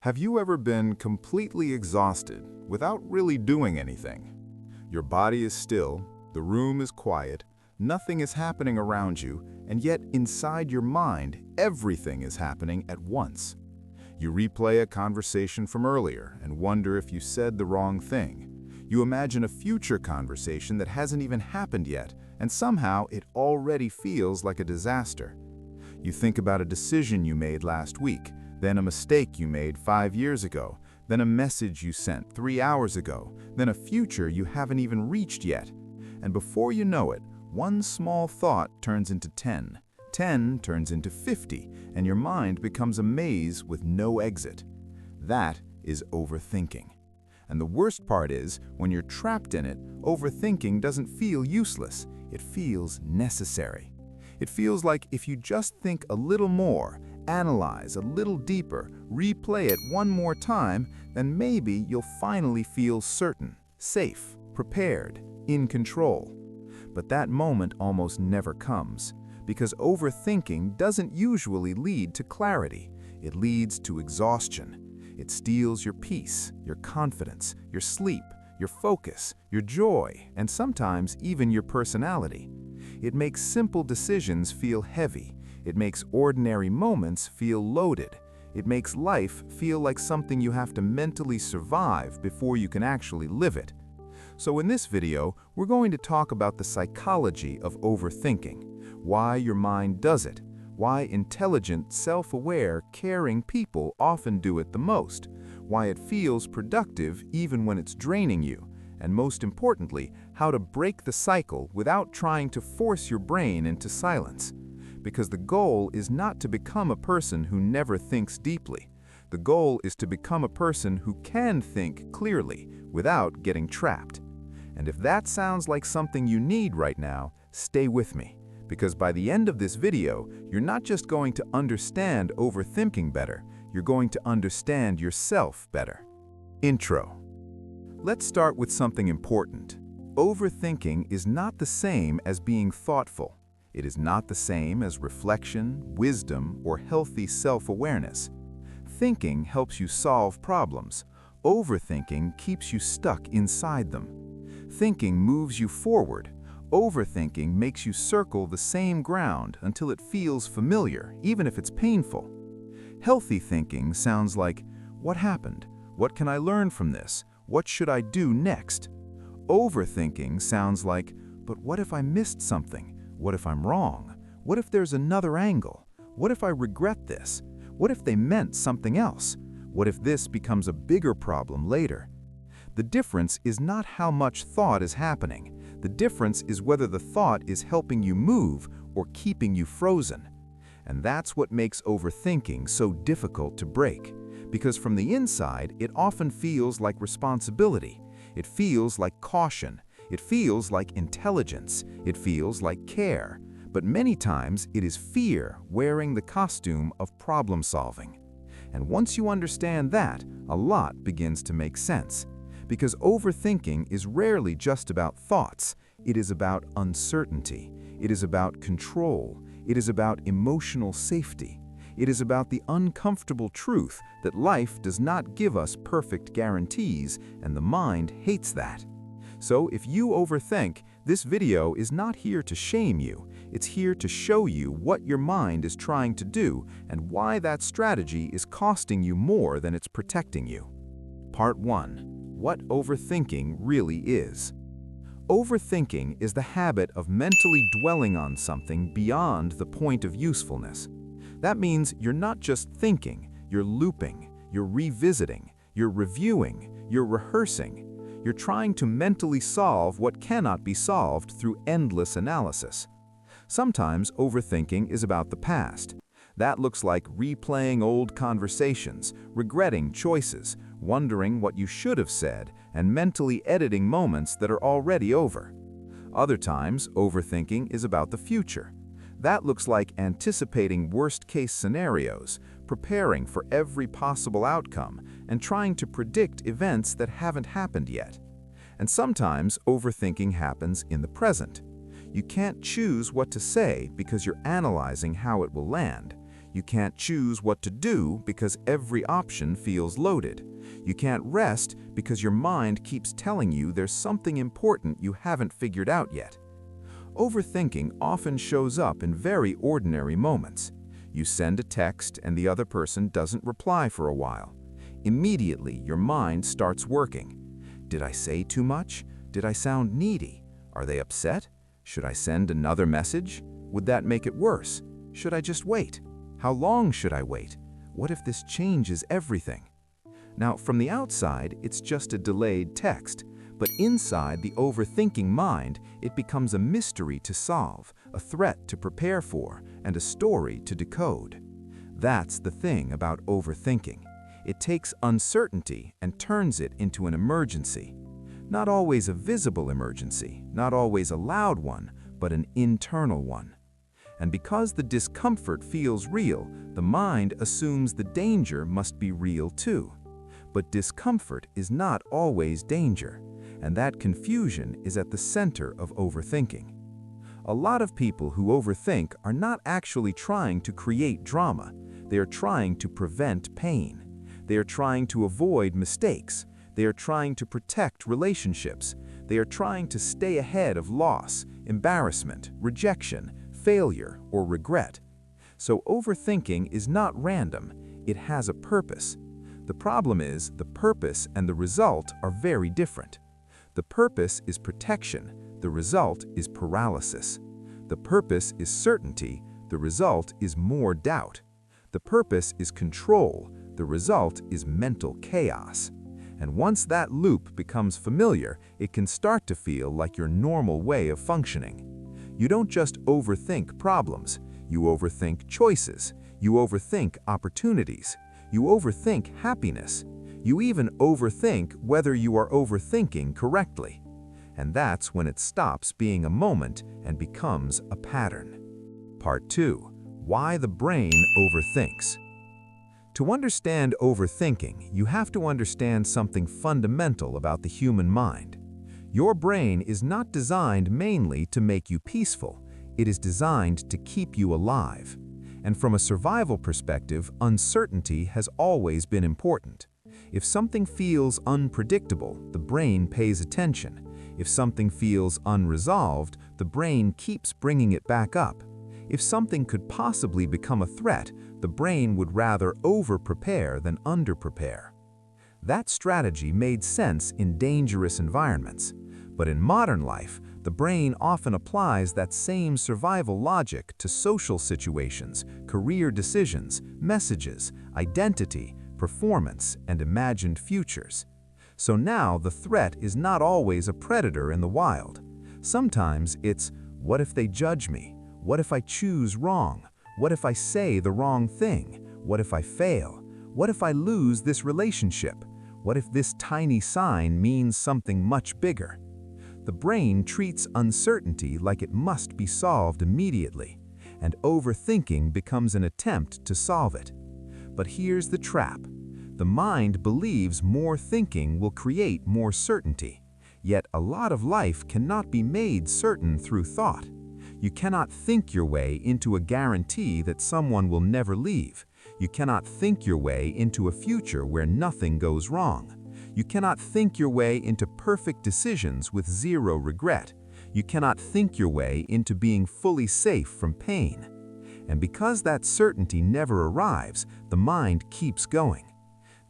Have you ever been completely exhausted without really doing anything? Your body is still, the room is quiet, nothing is happening around you, and yet inside your mind, everything is happening at once. You replay a conversation from earlier and wonder if you said the wrong thing. You imagine a future conversation that hasn't even happened yet, and somehow it already feels like a disaster. You think about a decision you made last week, then a mistake you made 5 years ago, then a message you sent 3 hours ago, then a future you haven't even reached yet. And before you know it, one small thought turns into 10, 10 turns into 50, and your mind becomes a maze with no exit. That is overthinking. And the worst part is, when you're trapped in it, overthinking doesn't feel useless, it feels necessary. It feels like if you just think a little more, analyze a little deeper, replay it one more time, then maybe you'll finally feel certain, safe, prepared, in control. But that moment almost never comes, because overthinking doesn't usually lead to clarity. It leads to exhaustion. It steals your peace, your confidence, your sleep, your focus, your joy, and sometimes even your personality. It makes simple decisions feel heavy. It makes ordinary moments feel loaded. It makes life feel like something you have to mentally survive before you can actually live it. So in this video, we're going to talk about the psychology of overthinking, why your mind does it, why intelligent, self-aware, caring people often do it the most, why it feels productive even when it's draining you, and most importantly, how to break the cycle without trying to force your brain into silence. Because the goal is not to become a person who never thinks deeply. The goal is to become a person who can think clearly without getting trapped. And if that sounds like something you need right now, stay with me. Because by the end of this video, you're not just going to understand overthinking better, you're going to understand yourself better. Intro. Let's start with something important. Overthinking is not the same as being thoughtful. It is not the same as reflection, wisdom, or healthy self-awareness. Thinking helps you solve problems. Overthinking keeps you stuck inside them. Thinking moves you forward. Overthinking makes you circle the same ground until it feels familiar, even if it's painful. Healthy thinking sounds like, what happened? What can I learn from this? What should I do next? Overthinking sounds like, but what if I missed something? What if I'm wrong? What if there's another angle? What if I regret this? What if they meant something else? What if this becomes a bigger problem later? The difference is not how much thought is happening. The difference is whether the thought is helping you move or keeping you frozen. And that's what makes overthinking so difficult to break. Because from the inside, it often feels like responsibility. It feels like caution. It feels like intelligence. It feels like care. But many times, it is fear wearing the costume of problem solving. And once you understand that, a lot begins to make sense. Because overthinking is rarely just about thoughts. It is about uncertainty. It is about control. It is about emotional safety. It is about the uncomfortable truth that life does not give us perfect guarantees, and the mind hates that. So if you overthink, this video is not here to shame you. It's here to show you what your mind is trying to do and why that strategy is costing you more than it's protecting you. Part 1. What overthinking really is. Overthinking is the habit of mentally dwelling on something beyond the point of usefulness. That means you're not just thinking, you're looping, you're revisiting, you're reviewing, you're rehearsing. You're trying to mentally solve what cannot be solved through endless analysis. Sometimes overthinking is about the past. That looks like replaying old conversations, regretting choices, wondering what you should have said, and mentally editing moments that are already over. Other times, overthinking is about the future. That looks like anticipating worst-case scenarios, preparing for every possible outcome, and trying to predict events that haven't happened yet. And sometimes, overthinking happens in the present. You can't choose what to say because you're analyzing how it will land. You can't choose what to do because every option feels loaded. You can't rest because your mind keeps telling you there's something important you haven't figured out yet. Overthinking often shows up in very ordinary moments. You send a text and the other person doesn't reply for a while. Immediately, your mind starts working. Did I say too much? Did I sound needy? Are they upset? Should I send another message? Would that make it worse? Should I just wait? How long should I wait? What if this changes everything? Now, from the outside, it's just a delayed text, but inside the overthinking mind, it becomes a mystery to solve, a threat to prepare for, and a story to decode. That's the thing about overthinking. It takes uncertainty and turns it into an emergency. Not always a visible emergency, not always a loud one, but an internal one. And because the discomfort feels real, the mind assumes the danger must be real too. But discomfort is not always danger, and that confusion is at the center of overthinking. A lot of people who overthink are not actually trying to create drama. They are trying to prevent pain. They are trying to avoid mistakes. They are trying to protect relationships. They are trying to stay ahead of loss, embarrassment, rejection, failure, or regret. So overthinking is not random. It has a purpose. The problem is the purpose and the result are very different. The purpose is protection. The result is paralysis. The purpose is certainty. The result is more doubt. The purpose is control. The result is mental chaos. And once that loop becomes familiar, it can start to feel like your normal way of functioning. You don't just overthink problems. You overthink choices. You overthink opportunities. You overthink happiness. You even overthink whether you are overthinking correctly. And that's when it stops being a moment and becomes a pattern. Part 2. Why the brain overthinks. To understand overthinking, you have to understand something fundamental about the human mind. Your brain is not designed mainly to make you peaceful. It is designed to keep you alive. And from a survival perspective, uncertainty has always been important. If something feels unpredictable, the brain pays attention. If something feels unresolved, the brain keeps bringing it back up. If something could possibly become a threat, the brain would rather over-prepare than under-prepare. That strategy made sense in dangerous environments. But in modern life, the brain often applies that same survival logic to social situations, career decisions, messages, identity, performance, and imagined futures. So now the threat is not always a predator in the wild. Sometimes it's, what if they judge me? What if I choose wrong? What if I say the wrong thing? What if I fail? What if I lose this relationship? What if this tiny sign means something much bigger? The brain treats uncertainty like it must be solved immediately, and overthinking becomes an attempt to solve it. But here's the trap. The mind believes more thinking will create more certainty, yet a lot of life cannot be made certain through thought. You cannot think your way into a guarantee that someone will never leave. You cannot think your way into a future where nothing goes wrong. You cannot think your way into perfect decisions with zero regret. You cannot think your way into being fully safe from pain. And because that certainty never arrives, the mind keeps going.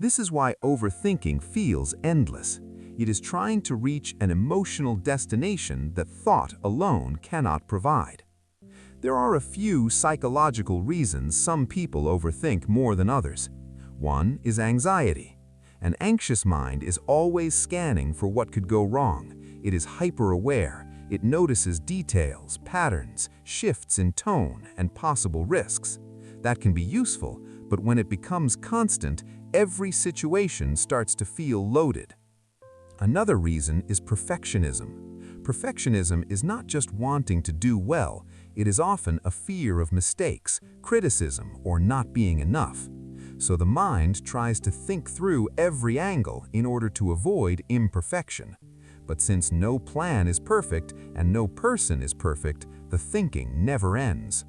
This is why overthinking feels endless. It is trying to reach an emotional destination that thought alone cannot provide. There are a few psychological reasons some people overthink more than others. One is anxiety. An anxious mind is always scanning for what could go wrong. It is hyper-aware. It notices details, patterns, shifts in tone, and possible risks. That can be useful, but when it becomes constant, every situation starts to feel loaded. Another reason is perfectionism. Perfectionism is not just wanting to do well, it is often a fear of mistakes, criticism, or not being enough. So the mind tries to think through every angle in order to avoid imperfection. But since no plan is perfect and no person is perfect, the thinking never ends.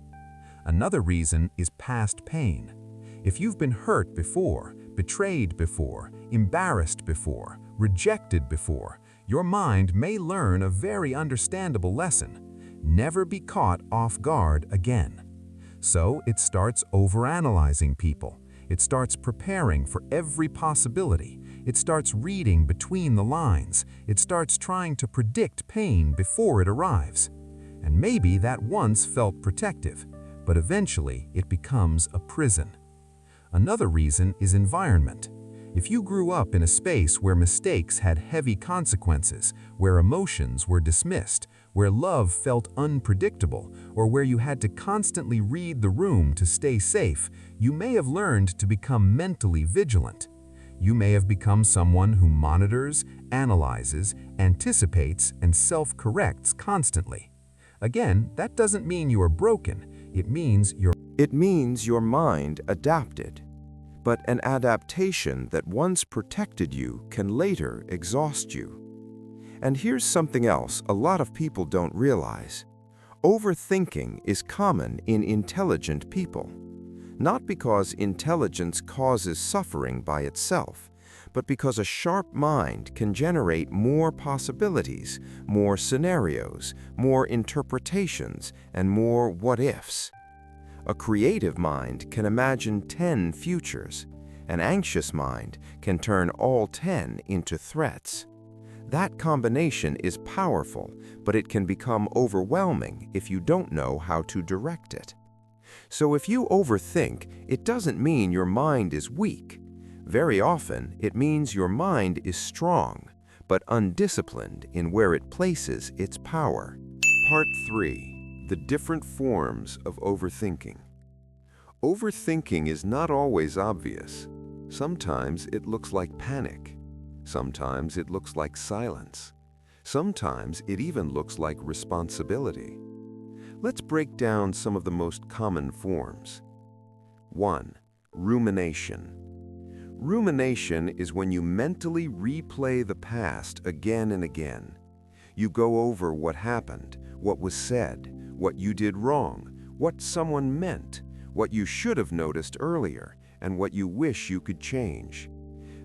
Another reason is past pain. If you've been hurt before, betrayed before, embarrassed before, rejected before, your mind may learn a very understandable lesson: never be caught off guard again. So it starts overanalyzing people. It starts preparing for every possibility. It starts reading between the lines. It starts trying to predict pain before it arrives. And maybe that once felt protective, but eventually it becomes a prison. Another reason is environment. If you grew up in a space where mistakes had heavy consequences, where emotions were dismissed, where love felt unpredictable, or where you had to constantly read the room to stay safe, you may have learned to become mentally vigilant. You may have become someone who monitors, analyzes, anticipates, and self-corrects constantly. Again, that doesn't mean you are broken. It means your mind adapted. But an adaptation that once protected you can later exhaust you. And here's something else a lot of people don't realize. Overthinking is common in intelligent people. Not because intelligence causes suffering by itself, but because a sharp mind can generate more possibilities, more scenarios, more interpretations, and more what-ifs. A creative mind can imagine 10 futures. An anxious mind can turn all 10 into threats. That combination is powerful, but it can become overwhelming if you don't know how to direct it. So if you overthink, it doesn't mean your mind is weak. Very often, it means your mind is strong, but undisciplined in where it places its power. Part 3. The different forms of overthinking. Overthinking is not always obvious. Sometimes it looks like panic. Sometimes it looks like silence. Sometimes it even looks like responsibility. Let's break down some of the most common forms. 1. Rumination. Rumination is when you mentally replay the past again and again. You go over what happened, what was said, what you did wrong, what someone meant, what you should have noticed earlier, and what you wish you could change.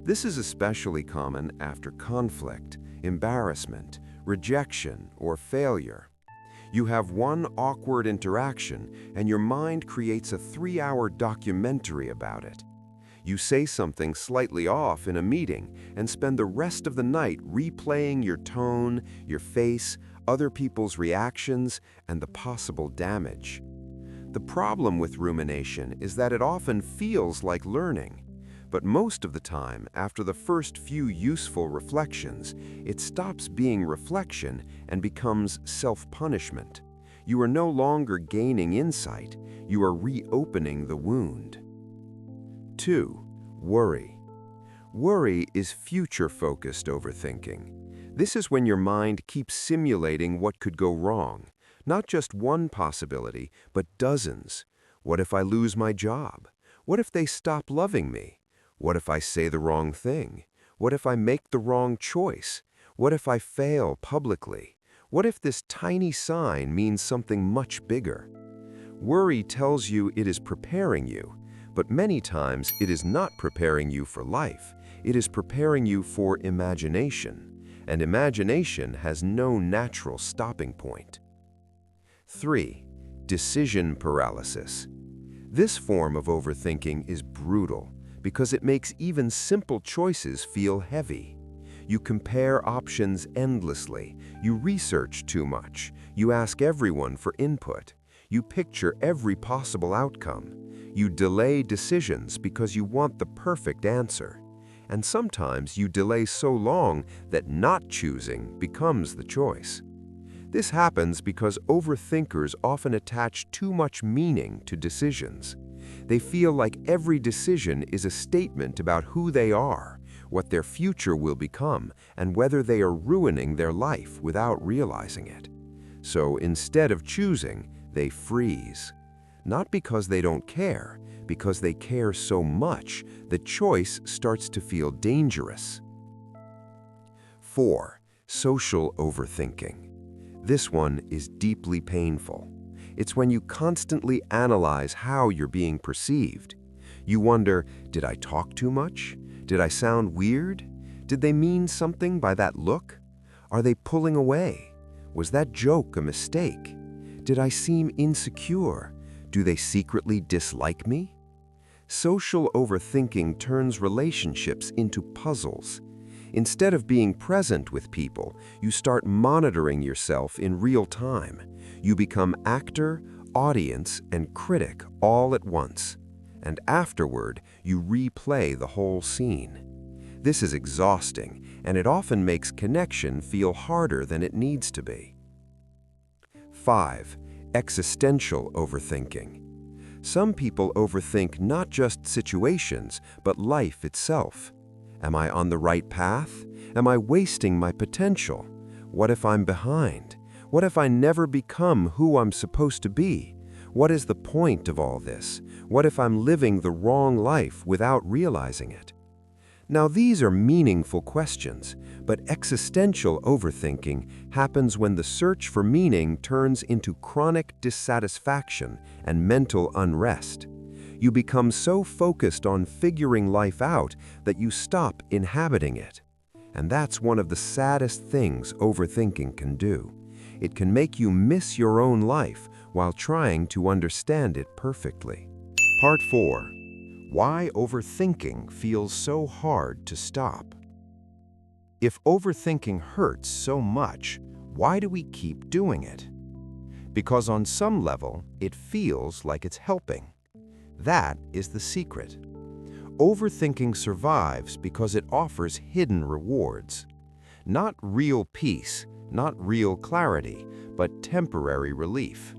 This is especially common after conflict, embarrassment, rejection, or failure. You have one awkward interaction, and your mind creates a 3-hour documentary about it. You say something slightly off in a meeting and spend the rest of the night replaying your tone, your face, other people's reactions, and the possible damage. The problem with rumination is that it often feels like learning. But most of the time, after the first few useful reflections, it stops being reflection and becomes self-punishment. You are no longer gaining insight, you are reopening the wound. 2. Worry. Worry is future-focused overthinking. This is when your mind keeps simulating what could go wrong. Not just one possibility, but dozens. What if I lose my job? What if they stop loving me? What if I say the wrong thing? What if I make the wrong choice? What if I fail publicly? What if this tiny sign means something much bigger? Worry tells you it is preparing you, but many times it is not preparing you for life. It is preparing you for imagination, and imagination has no natural stopping point. 3. Decision paralysis. This form of overthinking is brutal because it makes even simple choices feel heavy. You compare options endlessly, you research too much, you ask everyone for input, you picture every possible outcome, you delay decisions because you want the perfect answer, and sometimes you delay so long that not choosing becomes the choice. This happens because overthinkers often attach too much meaning to decisions. They feel like every decision is a statement about who they are, what their future will become, and whether they are ruining their life without realizing it. So instead of choosing, they freeze. Not because they don't care, because they care so much that choice starts to feel dangerous. 4. Social overthinking. This one is deeply painful. It's when you constantly analyze how you're being perceived. You wonder, did I talk too much? Did I sound weird? Did they mean something by that look? Are they pulling away? Was that joke a mistake? Did I seem insecure? Do they secretly dislike me? Social overthinking turns relationships into puzzles. Instead of being present with people, you start monitoring yourself in real time. You become actor, audience, and critic all at once. And afterward, you replay the whole scene. This is exhausting, and it often makes connection feel harder than it needs to be. 5. Existential overthinking. Some people overthink not just situations, but life itself. Am I on the right path? Am I wasting my potential? What if I'm behind? What if I never become who I'm supposed to be? What is the point of all this? What if I'm living the wrong life without realizing it? Now, these are meaningful questions, but existential overthinking happens when the search for meaning turns into chronic dissatisfaction and mental unrest. You become so focused on figuring life out that you stop inhabiting it. And that's one of the saddest things overthinking can do. It can make you miss your own life while trying to understand it perfectly. Part 4. Why overthinking feels so hard to stop. If overthinking hurts so much, why do we keep doing it? Because on some level, it feels like it's helping. That is the secret. Overthinking survives because it offers hidden rewards. Not real peace, not real clarity, but temporary relief.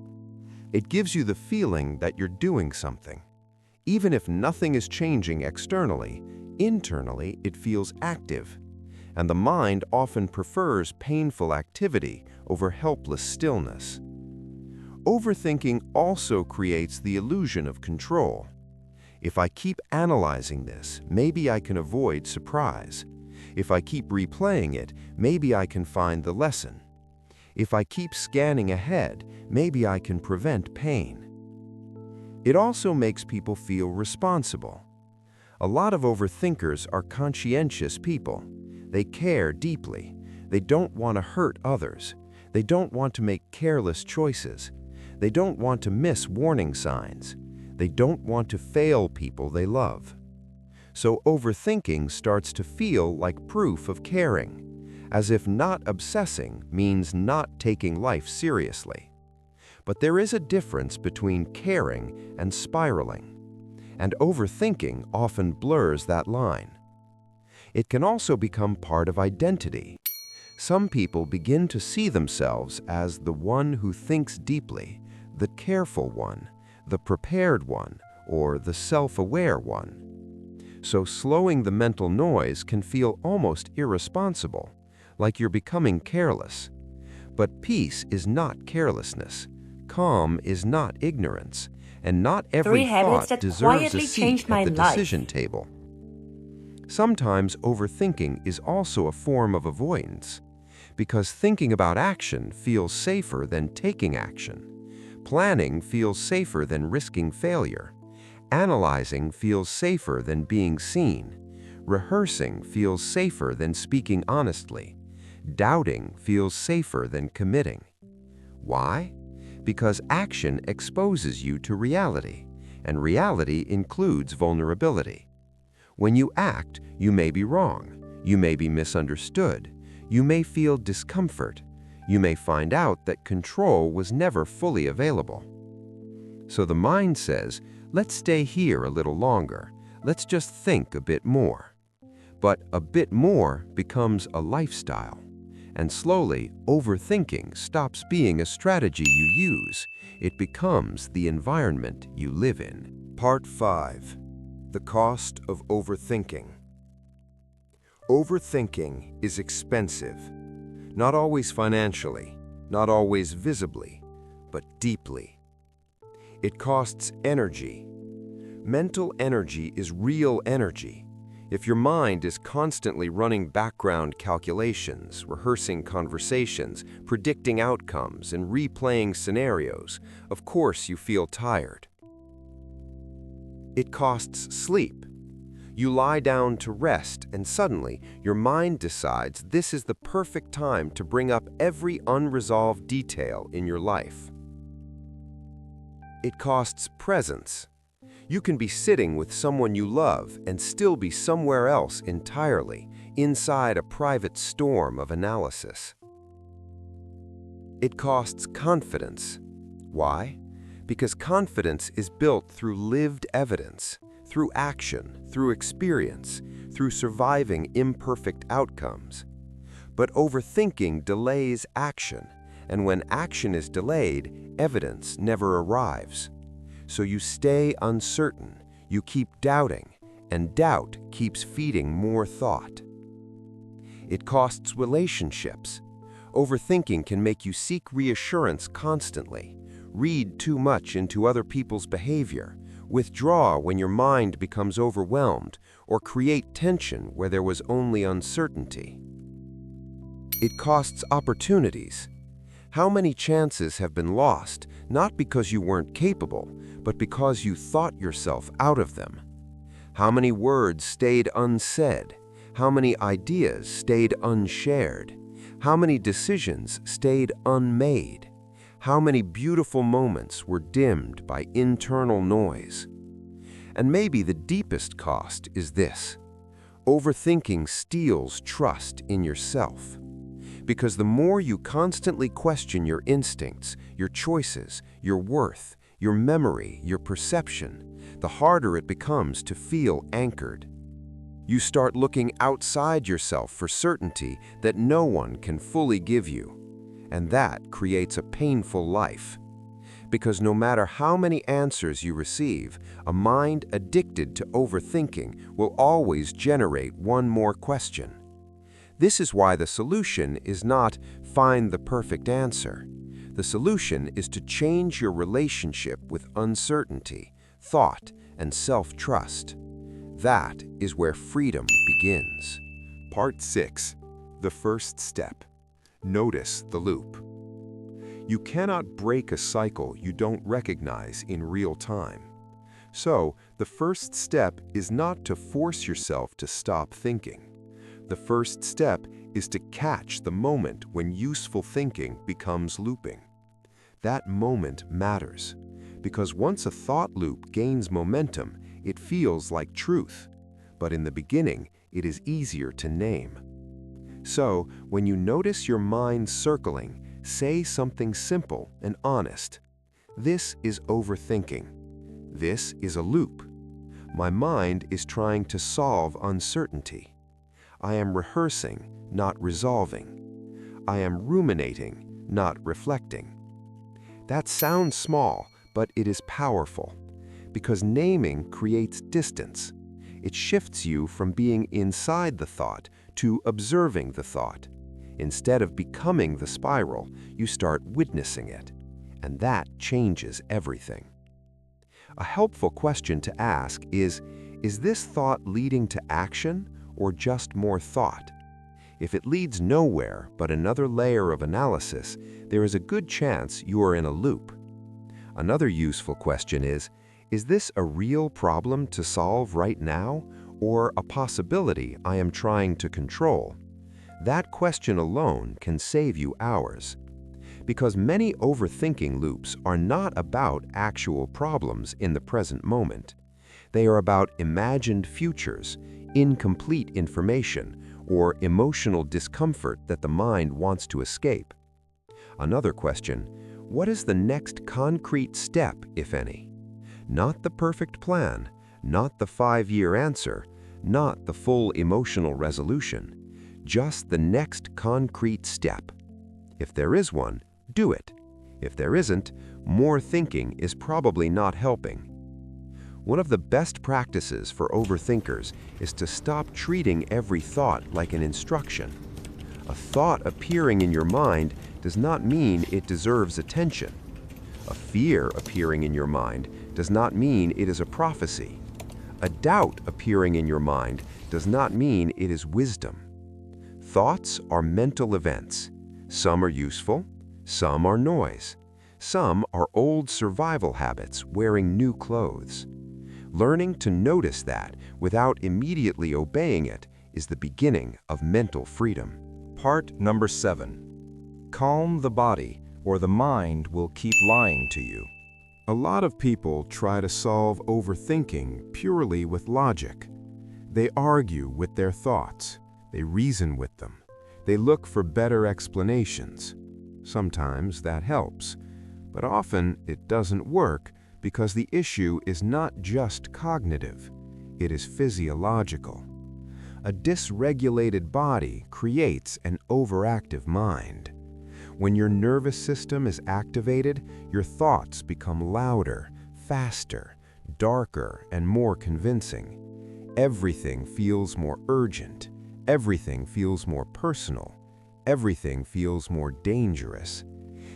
It gives you the feeling that you're doing something. Even if nothing is changing externally, internally it feels active. And the mind often prefers painful activity over helpless stillness. Overthinking also creates the illusion of control. If I keep analyzing this, maybe I can avoid surprise. If I keep replaying it, maybe I can find the lesson. If I keep scanning ahead, maybe I can prevent pain. It also makes people feel responsible. A lot of overthinkers are conscientious people. They care deeply. They don't want to hurt others. They don't want to make careless choices. They don't want to miss warning signs. They don't want to fail people they love. So overthinking starts to feel like proof of caring, as if not obsessing means not taking life seriously. But there is a difference between caring and spiraling, and overthinking often blurs that line. It can also become part of identity. Some people begin to see themselves as the one who thinks deeply, the careful one, the prepared one, or the self-aware one. So slowing the mental noise can feel almost irresponsible, like you're becoming careless. But peace is not carelessness. Calm is not ignorance, and not every thought deserves a seat at the decision table. Sometimes overthinking is also a form of avoidance, because thinking about action feels safer than taking action. Planning feels safer than risking failure. Analyzing feels safer than being seen. Rehearsing feels safer than speaking honestly. Doubting feels safer than committing. Why? Because action exposes you to reality, and reality includes vulnerability. When you act, you may be wrong, you may be misunderstood, you may feel discomfort, you may find out that control was never fully available. So the mind says, let's stay here a little longer, let's just think a bit more. But a bit more becomes a lifestyle. And slowly, overthinking stops being a strategy you use. It becomes the environment you live in. Part 5. The cost of overthinking. Overthinking is expensive. Not always financially, not always visibly, but deeply. It costs energy. Mental energy is real energy. If your mind is constantly running background calculations, rehearsing conversations, predicting outcomes, and replaying scenarios, of course you feel tired. It costs sleep. You lie down to rest, and suddenly your mind decides this is the perfect time to bring up every unresolved detail in your life. It costs presence. You can be sitting with someone you love and still be somewhere else entirely, inside a private storm of analysis. It costs confidence. Why? Because confidence is built through lived evidence, through action, through experience, through surviving imperfect outcomes. But overthinking delays action, and when action is delayed, evidence never arrives. So you stay uncertain, you keep doubting, and doubt keeps feeding more thought. It costs relationships. Overthinking can make you seek reassurance constantly, read too much into other people's behavior, withdraw when your mind becomes overwhelmed, or create tension where there was only uncertainty. It costs opportunities. How many chances have been lost, not because you weren't capable, but because you thought yourself out of them? How many words stayed unsaid? How many ideas stayed unshared? How many decisions stayed unmade? How many beautiful moments were dimmed by internal noise? And maybe the deepest cost is this: overthinking steals trust in yourself. Because the more you constantly question your instincts, your choices, your worth, your memory, your perception, the harder it becomes to feel anchored. You start looking outside yourself for certainty that no one can fully give you. And that creates a painful life. Because no matter how many answers you receive, a mind addicted to overthinking will always generate one more question. This is why the solution is not find the perfect answer. The solution is to change your relationship with uncertainty, thought, and self-trust. That is where freedom begins. Part 6. The first step. Notice the loop. You cannot break a cycle you don't recognize in real time. So, the first step is not to force yourself to stop thinking. The first step is to catch the moment when useful thinking becomes looping. That moment matters, because once a thought loop gains momentum, it feels like truth. But in the beginning, it is easier to name. So, when you notice your mind circling, say something simple and honest. This is overthinking. This is a loop. My mind is trying to solve uncertainty. I am rehearsing, not resolving. I am ruminating, not reflecting. That sounds small, but it is powerful, because naming creates distance. It shifts you from being inside the thought to observing the thought. Instead of becoming the spiral, you start witnessing it, and that changes everything. A helpful question to ask is this thought leading to action or just more thought? If it leads nowhere but another layer of analysis, there is a good chance you are in a loop. Another useful question is this a real problem to solve right now, or a possibility I am trying to control? That question alone can save you hours. Because many overthinking loops are not about actual problems in the present moment. They are about imagined futures, incomplete information, or emotional discomfort that the mind wants to escape. Another question: what is the next concrete step, if any? Not the perfect plan, not the 5-year answer, not the full emotional resolution, just the next concrete step. If there is one, do it. If there isn't, more thinking is probably not helping. One of the best practices for overthinkers is to stop treating every thought like an instruction. A thought appearing in your mind does not mean it deserves attention. A fear appearing in your mind does not mean it is a prophecy. A doubt appearing in your mind does not mean it is wisdom. Thoughts are mental events. Some are useful, some are noise. Some are old survival habits wearing new clothes. Learning to notice that without immediately obeying it is the beginning of mental freedom. Part number 7. Calm the body, or the mind will keep lying to you. A lot of people try to solve overthinking purely with logic. They argue with their thoughts. They reason with them. They look for better explanations. Sometimes that helps, but often it doesn't work because the issue is not just cognitive. It is physiological. A dysregulated body creates an overactive mind. When your nervous system is activated, your thoughts become louder, faster, darker, and more convincing. Everything feels more urgent. Everything feels more personal. Everything feels more dangerous.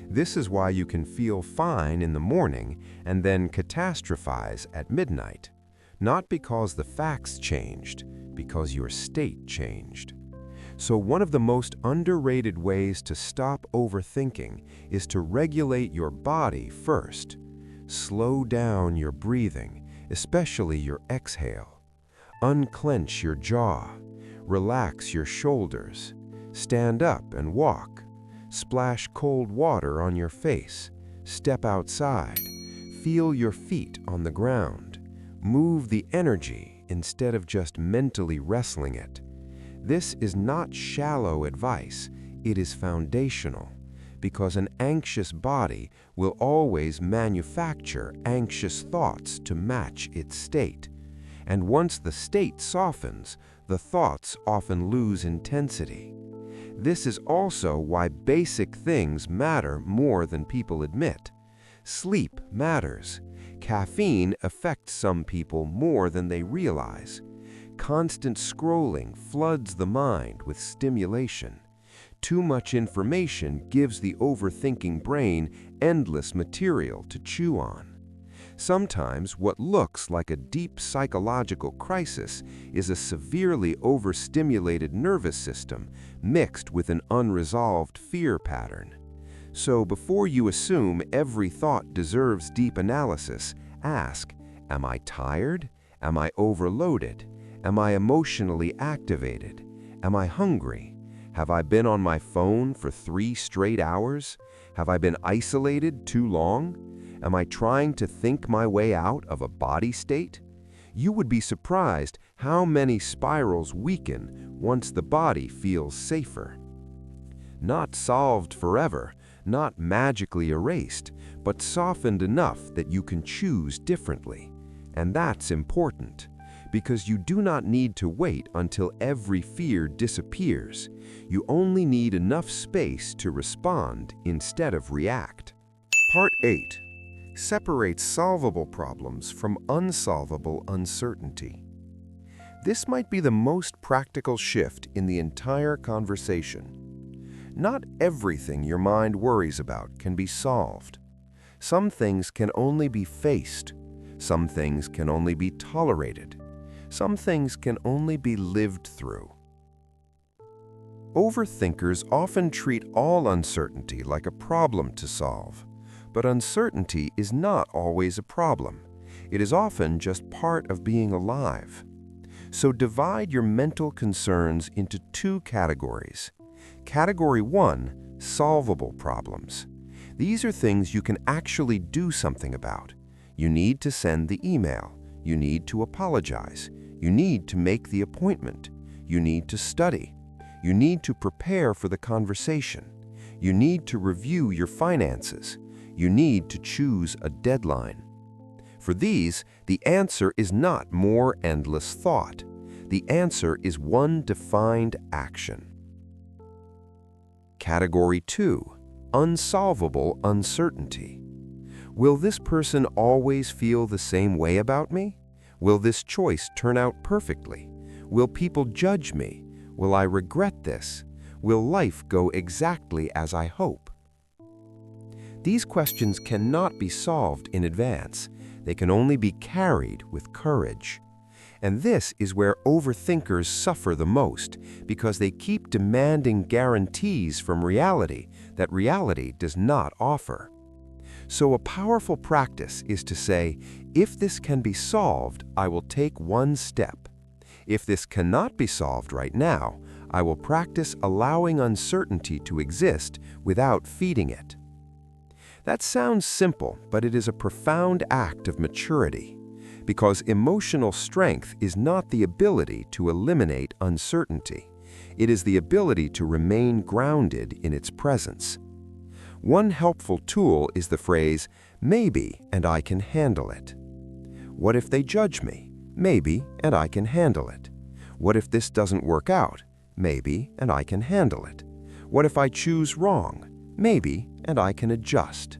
This is why you can feel fine in the morning and then catastrophize at midnight. Not because the facts changed, because your state changed. So one of the most underrated ways to stop overthinking is to regulate your body first. Slow down your breathing, especially your exhale. Unclench your jaw. Relax your shoulders. Stand up and walk. Splash cold water on your face. Step outside. Feel your feet on the ground. Move the energy instead of just mentally wrestling it. This is not shallow advice, it is foundational, because an anxious body will always manufacture anxious thoughts to match its state. And once the state softens, the thoughts often lose intensity. This is also why basic things matter more than people admit. Sleep matters. Caffeine affects some people more than they realize. Constant scrolling floods the mind with stimulation. Too much information gives the overthinking brain endless material to chew on. Sometimes what looks like a deep psychological crisis is a severely overstimulated nervous system mixed with an unresolved fear pattern. So before you assume every thought deserves deep analysis, ask, am I tired? Am I overloaded? Am I emotionally activated? Am I hungry? Have I been on my phone for 3 straight hours? Have I been isolated too long? Am I trying to think my way out of a body state? You would be surprised how many spirals weaken once the body feels safer. Not solved forever, not magically erased, but softened enough that you can choose differently. And that's important, because you do not need to wait until every fear disappears. You only need enough space to respond instead of react. Part 8. Separate solvable problems from unsolvable uncertainty. This might be the most practical shift in the entire conversation. Not everything your mind worries about can be solved. Some things can only be faced. Some things can only be tolerated. Some things can only be lived through. Overthinkers often treat all uncertainty like a problem to solve. But uncertainty is not always a problem. It is often just part of being alive. So divide your mental concerns into 2 categories. Category 1, solvable problems. These are things you can actually do something about. You need to send the email. You need to apologize. You need to make the appointment. You need to study. You need to prepare for the conversation. You need to review your finances. You need to choose a deadline. For these, the answer is not more endless thought. The answer is one defined action. Category 2, unsolvable uncertainty. Will this person always feel the same way about me? Will this choice turn out perfectly? Will people judge me? Will I regret this? Will life go exactly as I hope? These questions cannot be solved in advance. They can only be carried with courage. And this is where overthinkers suffer the most because they keep demanding guarantees from reality that reality does not offer. So a powerful practice is to say, if this can be solved, I will take one step. If this cannot be solved right now, I will practice allowing uncertainty to exist without feeding it. That sounds simple, but it is a profound act of maturity, because emotional strength is not the ability to eliminate uncertainty. It is the ability to remain grounded in its presence. One helpful tool is the phrase, maybe, and I can handle it. What if they judge me? Maybe, and I can handle it. What if this doesn't work out? Maybe, and I can handle it. What if I choose wrong? Maybe, and I can adjust.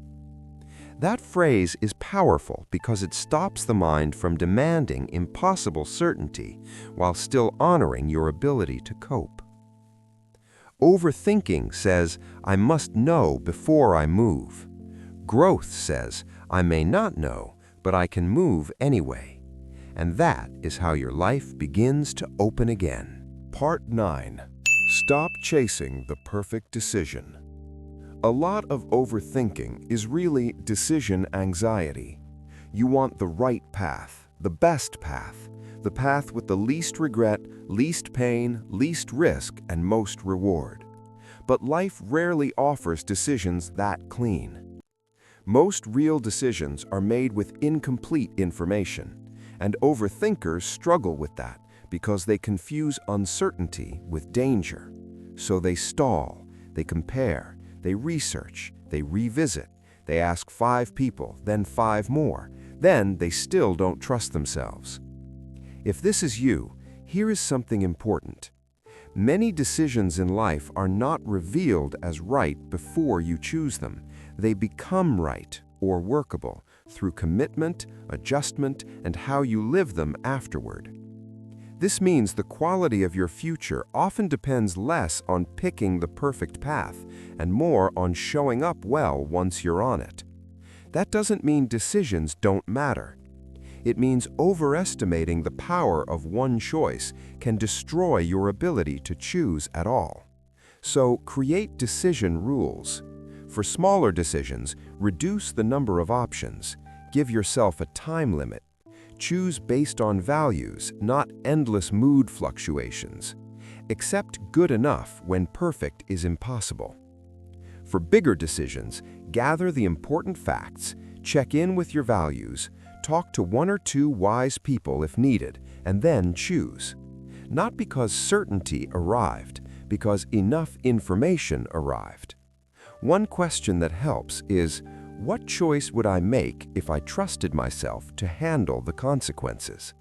That phrase is powerful because it stops the mind from demanding impossible certainty while still honoring your ability to cope. Overthinking says, I must know before I move. Growth says, I may not know, but I can move anyway. And that is how your life begins to open again. Part 9. Stop chasing the perfect decision. A lot of overthinking is really decision anxiety. You want the right path, the best path, the path with the least regret, least pain, least risk, and most reward. But life rarely offers decisions that clean. Most real decisions are made with incomplete information, and overthinkers struggle with that because they confuse uncertainty with danger. So they stall, they compare, they research, they revisit, they ask 5 people, then 5 more, then they still don't trust themselves. If this is you, here is something important. Many decisions in life are not revealed as right before you choose them. They become right or workable through commitment, adjustment, and how you live them afterward. This means the quality of your future often depends less on picking the perfect path and more on showing up well once you're on it. That doesn't mean decisions don't matter. It means overestimating the power of one choice can destroy your ability to choose at all. So create decision rules. For smaller decisions, reduce the number of options. Give yourself a time limit. Choose based on values, not endless mood fluctuations. Accept good enough when perfect is impossible. For bigger decisions, gather the important facts, check in with your values, talk to 1 or 2 wise people if needed, and then choose. Not because certainty arrived, because enough information arrived. One question that helps is, what choice would I make if I trusted myself to handle the consequences?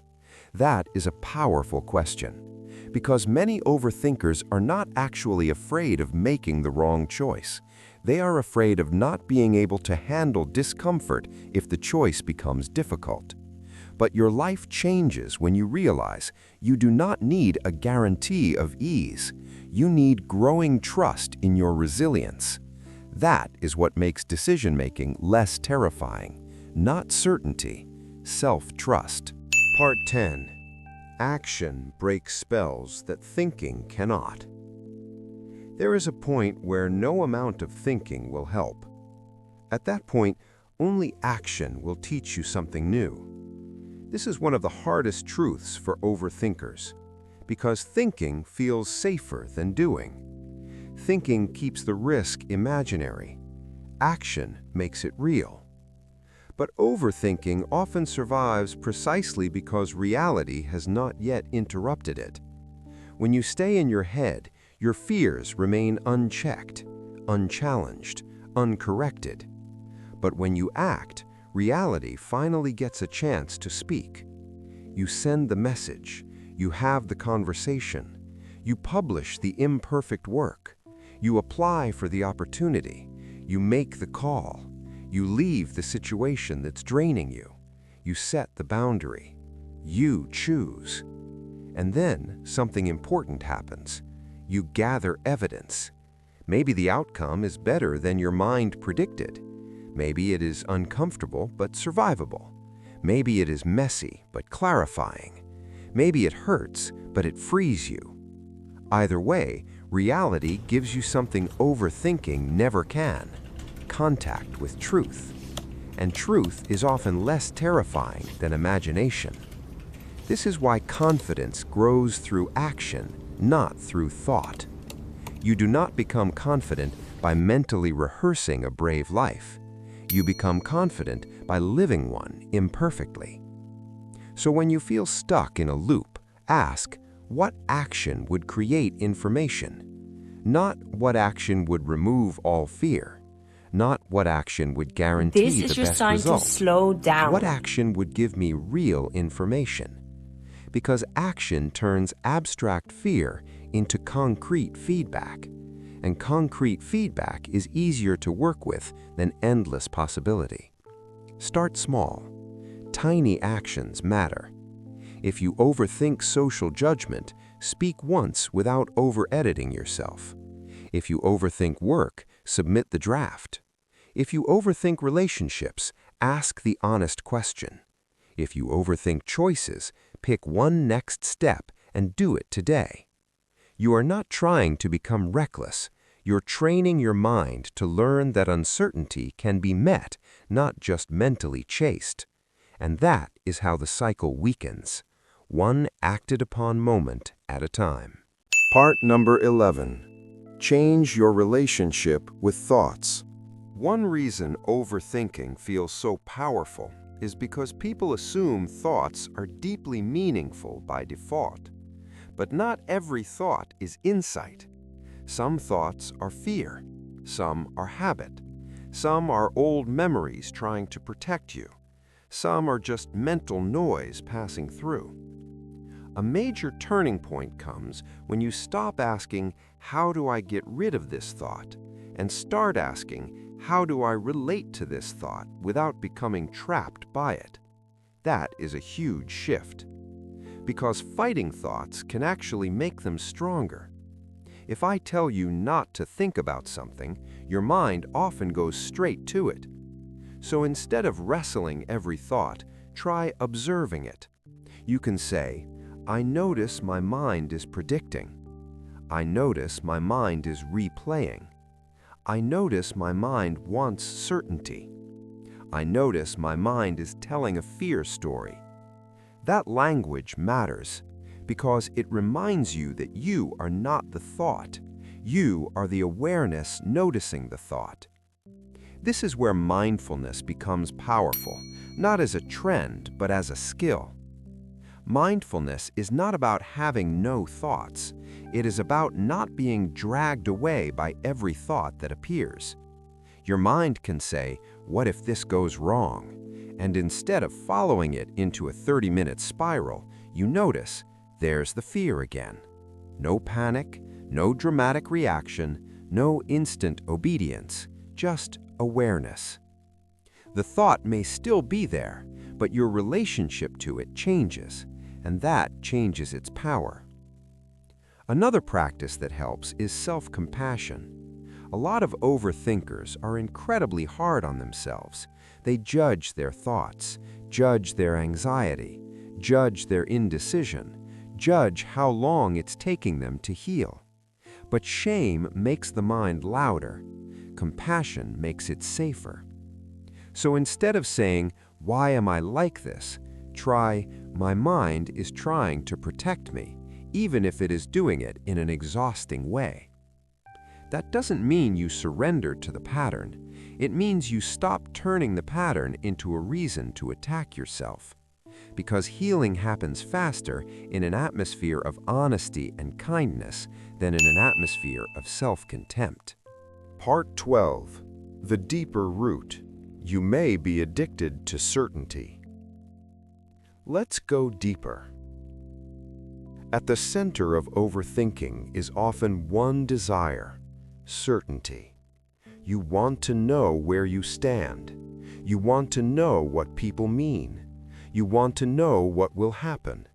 That is a powerful question, because many overthinkers are not actually afraid of making the wrong choice. They are afraid of not being able to handle discomfort if the choice becomes difficult. But your life changes when you realize you do not need a guarantee of ease. You need growing trust in your resilience. That is what makes decision-making less terrifying. Not certainty, self-trust. Part 10. Action breaks spells that thinking cannot. There is a point where no amount of thinking will help. At that point, only action will teach you something new. This is one of the hardest truths for overthinkers, because thinking feels safer than doing. Thinking keeps the risk imaginary. Action makes it real. But overthinking often survives precisely because reality has not yet interrupted it. When you stay in your head, your fears remain unchecked, unchallenged, uncorrected. But when you act, reality finally gets a chance to speak. You send the message, you have the conversation, you publish the imperfect work, you apply for the opportunity, you make the call, you leave the situation that's draining you, you set the boundary, you choose. And then something important happens. You gather evidence. Maybe the outcome is better than your mind predicted. Maybe it is uncomfortable but survivable. Maybe it is messy but clarifying. Maybe it hurts, but it frees you. Either way, reality gives you something overthinking never can: contact with truth. And truth is often less terrifying than imagination. This is why confidence grows through action, not through thought. You do not become confident by mentally rehearsing a brave life. You become confident by living one imperfectly. So when you feel stuck in a loop, ask, what action would create information? Not what action would remove all fear. Not what action would guarantee This the is your best sign result. to slow down. What action would give me real information? Because action turns abstract fear into concrete feedback. And concrete feedback is easier to work with than endless possibility. Start small. Tiny actions matter. If you overthink social judgment, speak once without over-editing yourself. If you overthink work, submit the draft. If you overthink relationships, ask the honest question. If you overthink choices, pick one next step and do it today. You are not trying to become reckless. You're training your mind to learn that uncertainty can be met, not just mentally chased. And that is how the cycle weakens, one acted upon moment at a time. Part number 11. Change your relationship with thoughts. One reason overthinking feels so powerful is because people assume thoughts are deeply meaningful by default. But not every thought is insight. Some thoughts are fear. Some are habit. Some are old memories trying to protect you. Some are just mental noise passing through. A major turning point comes when you stop asking, how do I get rid of this thought? And start asking, how do I relate to this thought without becoming trapped by it? That is a huge shift. Because fighting thoughts can actually make them stronger. If I tell you not to think about something, your mind often goes straight to it. So instead of wrestling every thought, try observing it. You can say, I notice my mind is predicting. I notice my mind is replaying. I notice my mind wants certainty. I notice my mind is telling a fear story. That language matters because it reminds you that you are not the thought. You are the awareness noticing the thought. This is where mindfulness becomes powerful, not as a trend, but as a skill. Mindfulness is not about having no thoughts. It is about not being dragged away by every thought that appears. Your mind can say, what if this goes wrong? And instead of following it into a 30-minute spiral, you notice, there's the fear again. No panic, no dramatic reaction, no instant obedience, just awareness. The thought may still be there, but your relationship to it changes, and that changes its power. Another practice that helps is self-compassion. A lot of overthinkers are incredibly hard on themselves. They judge their thoughts, judge their anxiety, judge their indecision, judge how long it's taking them to heal. But shame makes the mind louder. Compassion makes it safer. So instead of saying, why am I like this? Try, my mind is trying to protect me, even if it is doing it in an exhausting way. That doesn't mean you surrender to the pattern. It means you stop turning the pattern into a reason to attack yourself. Because healing happens faster in an atmosphere of honesty and kindness than in an atmosphere of self-contempt. Part 12. The deeper root. You may be addicted to certainty. Let's go deeper. At the center of overthinking is often one desire: certainty. You want to know where you stand. You want to know what people mean. You want to know what will happen.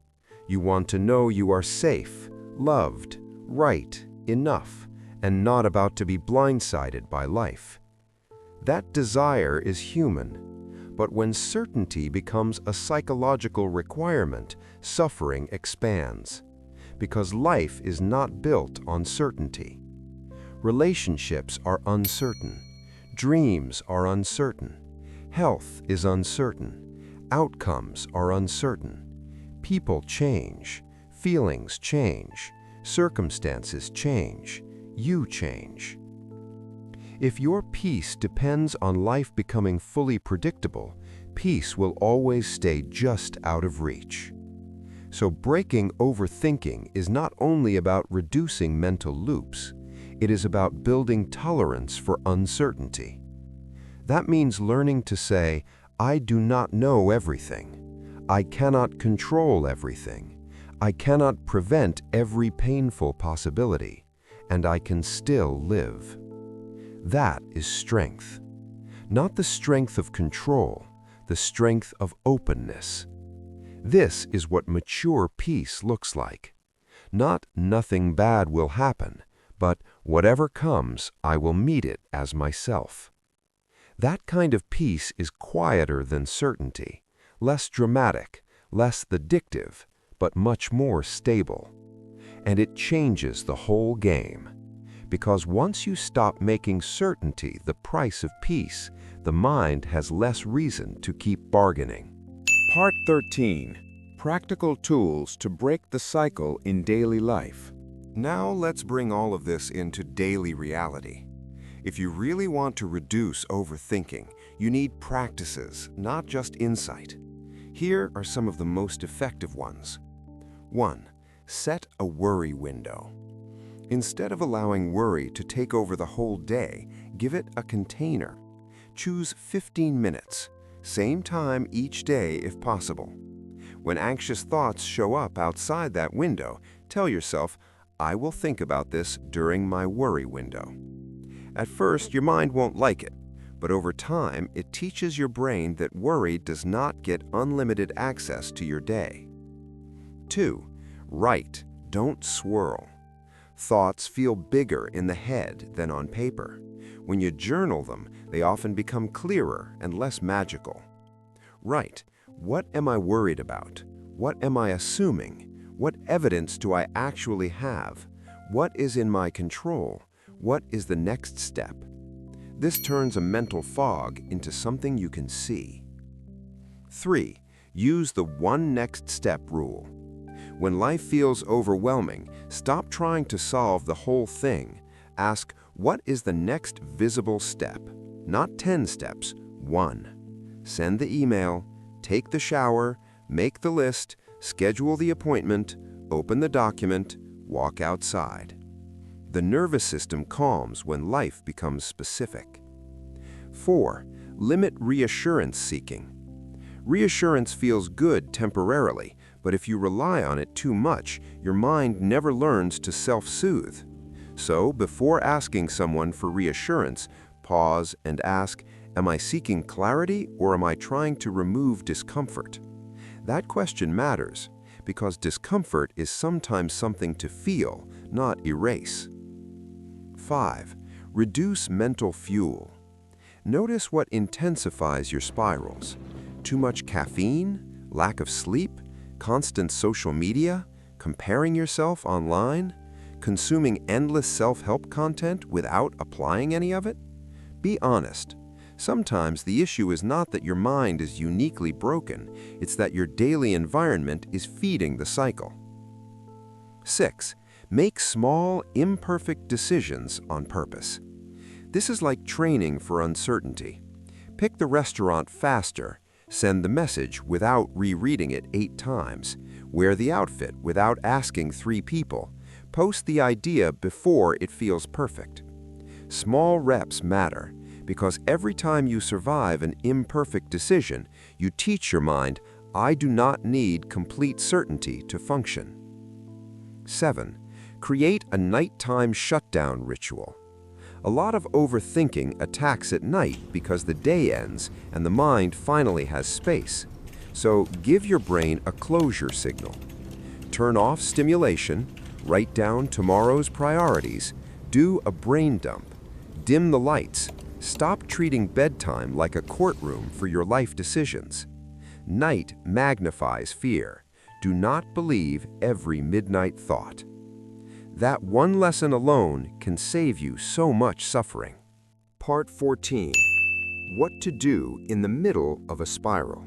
You want to know you are safe, loved, right, enough, and not about to be blindsided by life. That desire is human, But when certainty becomes a psychological requirement, suffering expands. Because life is not built on certainty. Relationships are uncertain. Dreams are uncertain. Health is uncertain. Outcomes are uncertain. People change. Feelings change. Circumstances change. You change. If your peace depends on life becoming fully predictable, peace will always stay just out of reach. So breaking overthinking is not only about reducing mental loops, it is about building tolerance for uncertainty. That means learning to say, I do not know everything. I cannot control everything. I cannot prevent every painful possibility, and I can still live. That is strength. Not the strength of control, the strength of openness. This is what mature peace looks like. Not nothing bad will happen, but whatever comes, I will meet it as myself. That kind of peace is quieter than certainty, less dramatic, less addictive, but much more stable. And it changes the whole game. Because once you stop making certainty the price of peace, the mind has less reason to keep bargaining. Part 13. Practical tools to break the cycle in daily life. Now let's bring all of this into daily reality. If you really want to reduce overthinking, you need practices, not just insight. Here are some of the most effective ones. 1. Set a worry window. Instead of allowing worry to take over the whole day, give it a container. Choose 15 minutes, same time each day if possible. When anxious thoughts show up outside that window, tell yourself, I will think about this during my worry window. At first, your mind won't like it, but over time, it teaches your brain that worry does not get unlimited access to your day. 2. Write, don't swirl. Thoughts feel bigger in the head than on paper. When you journal them, they often become clearer and less magical. Write, what am I worried about? What am I assuming? What evidence do I actually have? What is in my control? What is the next step? This turns a mental fog into something you can see. 3. Use the one next step rule. When life feels overwhelming, stop trying to solve the whole thing. Ask, what is the next visible step? Not 10 steps, 1. Send the email, take the shower, make the list, schedule the appointment, open the document, walk outside. The nervous system calms when life becomes specific. 4. Limit reassurance seeking. Reassurance feels good temporarily, but if you rely on it too much, your mind never learns to self-soothe. So, before asking someone for reassurance, pause and ask, am I seeking clarity or am I trying to remove discomfort? That question matters, because discomfort is sometimes something to feel, not erase. 5. Reduce mental fuel. Notice what intensifies your spirals. Too much caffeine? Lack of sleep? Constant social media? Comparing yourself online? Consuming endless self-help content without applying any of it? Be honest. Sometimes the issue is not that your mind is uniquely broken, it's that your daily environment is feeding the cycle. 6. Make small, imperfect decisions on purpose. This is like training for uncertainty. Pick the restaurant faster, send the message without rereading it 8 times, wear the outfit without asking 3 people, post the idea before it feels perfect. Small reps matter, because every time you survive an imperfect decision, you teach your mind, I do not need complete certainty to function. 7. Create a nighttime shutdown ritual. A lot of overthinking attacks at night because the day ends and the mind finally has space. So give your brain a closure signal. Turn off stimulation, write down tomorrow's priorities, do a brain dump, dim the lights, Stop treating bedtime like a courtroom for your life decisions. Night magnifies fear. Do not believe every midnight thought. That one lesson alone can save you so much suffering. Part 14. What to do in the middle of a spiral.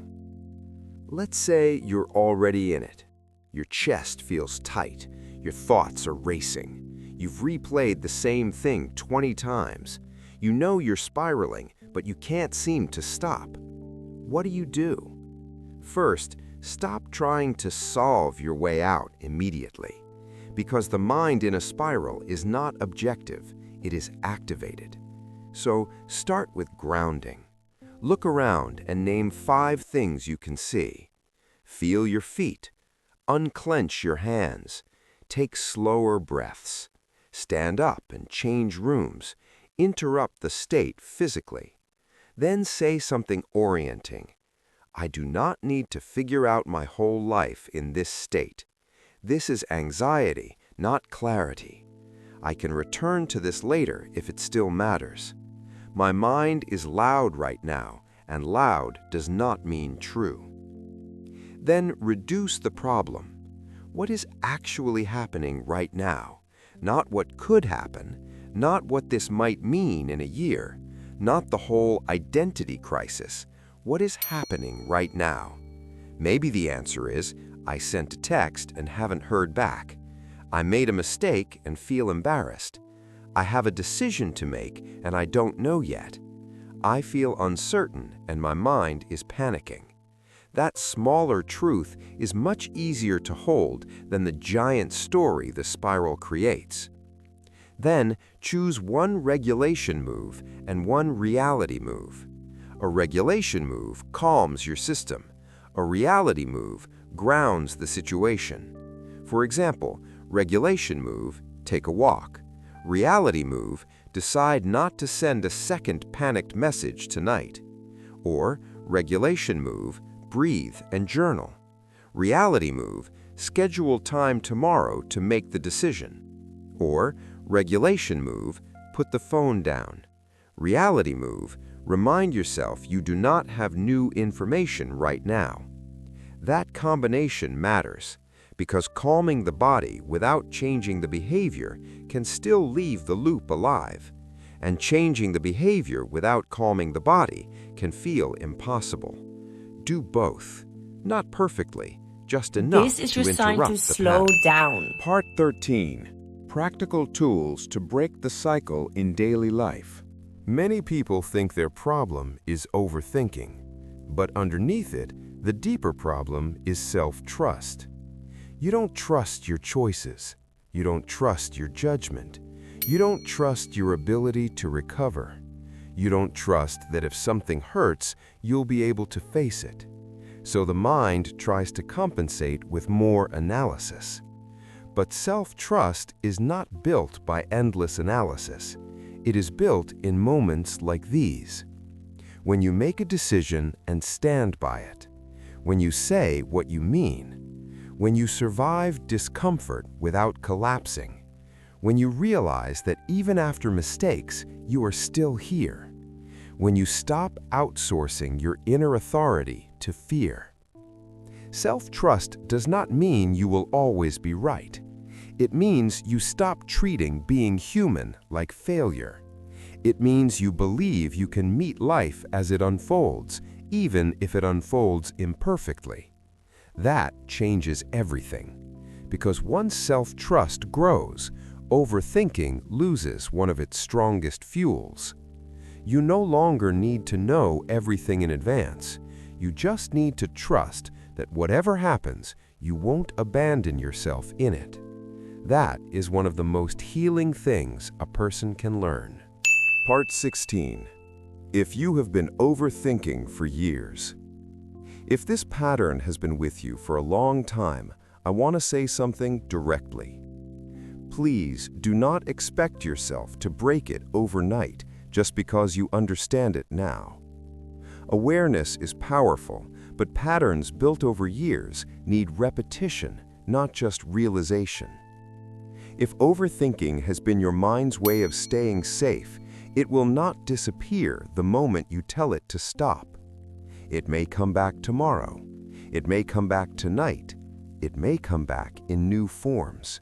Let's say you're already in it. Your chest feels tight. Your thoughts are racing. You've replayed the same thing 20 times. You know you're spiraling, but you can't seem to stop. What do? First, stop trying to solve your way out immediately, because the mind in a spiral is not objective, it is activated. So start with grounding. Look around and name 5 things you can see. Feel your feet. Unclench your hands. Take slower breaths. Stand up and change rooms. Interrupt the state physically. Then say something orienting. I do not need to figure out my whole life in this state. This is anxiety, not clarity. I can return to this later if it still matters. My mind is loud right now, and loud does not mean true. Then reduce the problem. What is actually happening right now? Not what could happen, not what this might mean in a year, not the whole identity crisis. What is happening right now? Maybe the answer is, I sent a text and haven't heard back. I made a mistake and feel embarrassed. I have a decision to make and I don't know yet. I feel uncertain and my mind is panicking. That smaller truth is much easier to hold than the giant story the spiral creates. Then choose one regulation move and one reality move. A regulation move calms your system. A reality move grounds the situation. For example, regulation move, take a walk. Reality move, decide not to send a second panicked message tonight. Or regulation move, breathe and journal. Reality move, schedule time tomorrow to make the decision. Or regulation move, put the phone down. Reality move, remind yourself you do not have new information right now. That combination matters, because calming the body without changing the behavior can still leave the loop alive, and changing the behavior without calming the body can feel impossible. Do both, not perfectly, just enough This is to your sign interrupt to the slow pattern. down. Part 13. Practical tools to break the cycle in daily life. Many people think their problem is overthinking, but underneath it, the deeper problem is self-trust. You don't trust your choices. You don't trust your judgment. You don't trust your ability to recover. You don't trust that if something hurts, you'll be able to face it. So the mind tries to compensate with more analysis. But self-trust is not built by endless analysis. It is built in moments like these. When you make a decision and stand by it. When you say what you mean. When you survive discomfort without collapsing. When you realize that even after mistakes, you are still here. When you stop outsourcing your inner authority to fear. Self-trust does not mean you will always be right. It means you stop treating being human like failure. It means you believe you can meet life as it unfolds, even if it unfolds imperfectly. That changes everything. Because once self-trust grows, overthinking loses one of its strongest fuels. You no longer need to know everything in advance. You just need to trust that whatever happens, you won't abandon yourself in it. That is one of the most healing things a person can learn. Part 16. If you have been overthinking for years. If this pattern has been with you for a long time, I want to say something directly. Please do not expect yourself to break it overnight just because you understand it now. Awareness is powerful, but patterns built over years need repetition, not just realization. If overthinking has been your mind's way of staying safe, It will not disappear the moment you tell it to stop. It may come back tomorrow. It may come back tonight. It may come back in new forms.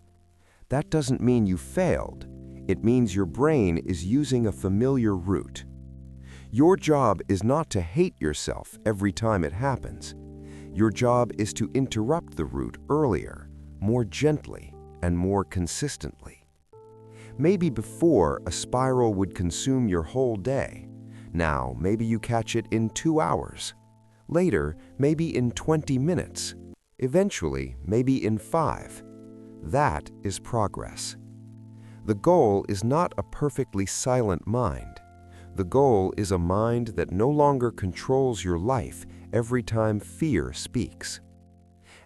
That doesn't mean you failed. It means your brain is using a familiar route. Your job is not to hate yourself every time it happens. Your job is to interrupt the route earlier, more gently, and more consistently. Maybe before, a spiral would consume your whole day. Now, maybe you catch it in 2 hours. Later, maybe in 20 minutes. Eventually, maybe in 5. That is progress. The goal is not a perfectly silent mind. The goal is a mind that no longer controls your life every time fear speaks.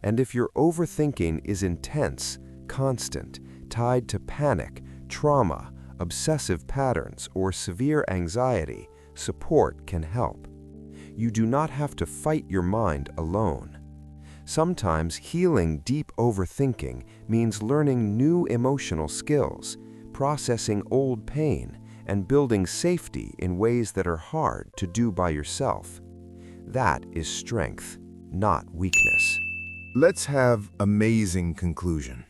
And if your overthinking is intense, constant, tied to panic, trauma, obsessive patterns, or severe anxiety, support can help. You do not have to fight your mind alone. Sometimes healing deep overthinking means learning new emotional skills, processing old pain, and building safety in ways that are hard to do by yourself. That is strength, not weakness. Let's have amazing conclusion.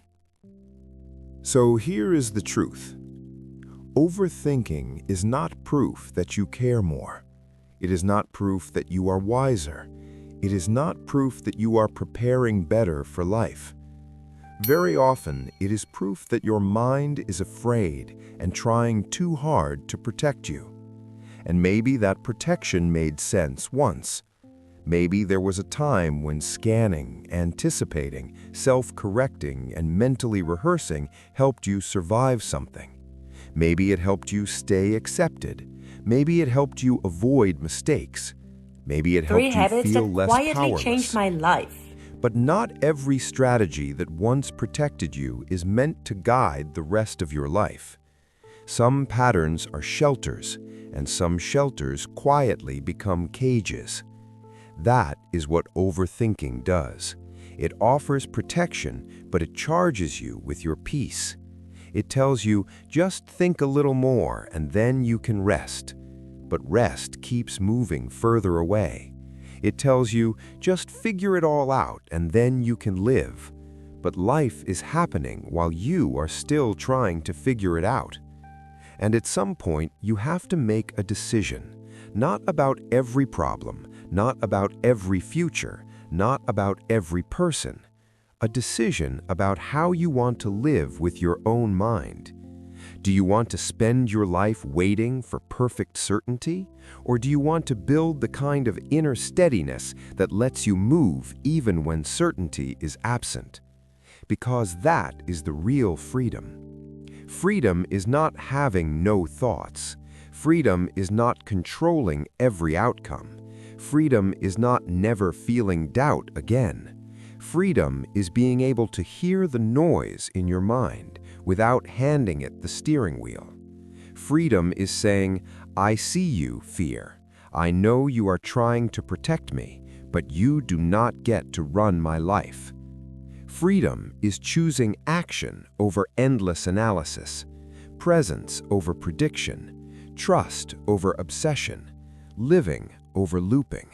So here is the truth. Overthinking is not proof that you care more. It is not proof that you are wiser. It is not proof that you are preparing better for life. Very often, it is proof that your mind is afraid and trying too hard to protect you. And maybe that protection made sense once. Maybe there was a time when scanning, anticipating, self-correcting, and mentally rehearsing helped you survive something. Maybe it helped you stay accepted. Maybe it helped you avoid mistakes. Maybe it helped you feel less quietly powerless. Changed my life. But not every strategy that once protected you is meant to guide the rest of your life. Some patterns are shelters, and some shelters quietly become cages. That is what overthinking does. It offers protection, but it charges you with your peace. It tells you, just think a little more and then you can rest. But rest keeps moving further away. It tells you, just figure it all out and then you can live. But life is happening while you are still trying to figure it out. And at some point, you have to make a decision, not about every problem, not about every future, not about every person. A decision about how you want to live with your own mind. Do you want to spend your life waiting for perfect certainty? Or do you want to build the kind of inner steadiness that lets you move even when certainty is absent? Because that is the real freedom. Freedom is not having no thoughts. Freedom is not controlling every outcome. Freedom is not never feeling doubt again. Freedom is being able to hear the noise in your mind without handing it the steering wheel. Freedom is saying, I see you, fear. I know you are trying to protect me, but you do not get to run my life. Freedom is choosing action over endless analysis, presence over prediction, trust over obsession, living over looping.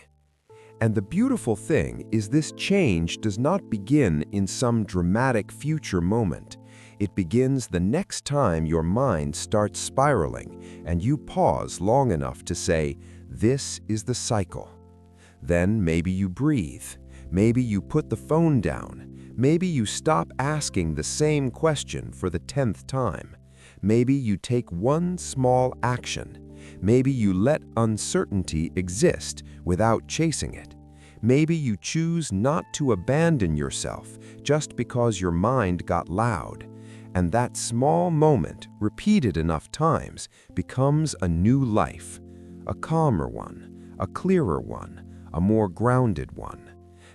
And the beautiful thing is this change does not begin in some dramatic future moment. It begins the next time your mind starts spiraling and you pause long enough to say, this is the cycle. Then maybe you breathe. Maybe you put the phone down. Maybe you stop asking the same question for the 10th time. Maybe you take one small action. Maybe you let uncertainty exist without chasing it. Maybe you choose not to abandon yourself just because your mind got loud. And that small moment, repeated enough times, becomes a new life. A calmer one, a clearer one, a more grounded one.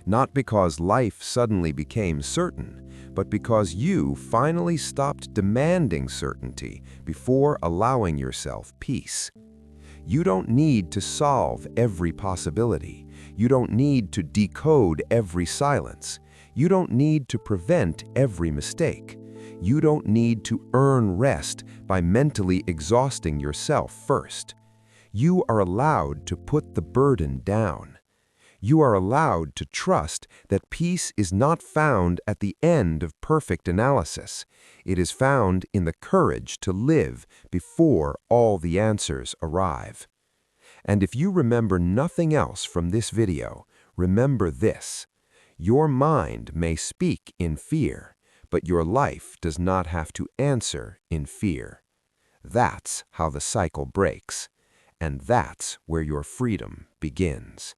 Not because life suddenly became certain, but because you finally stopped demanding certainty before allowing yourself peace. You don't need to solve every possibility. You don't need to decode every silence. You don't need to prevent every mistake. You don't need to earn rest by mentally exhausting yourself first. You are allowed to put the burden down. You are allowed to trust that peace is not found at the end of perfect analysis. It is found in the courage to live before all the answers arrive. And if you remember nothing else from this video, remember this: your mind may speak in fear, but your life does not have to answer in fear. That's how the cycle breaks, and that's where your freedom begins.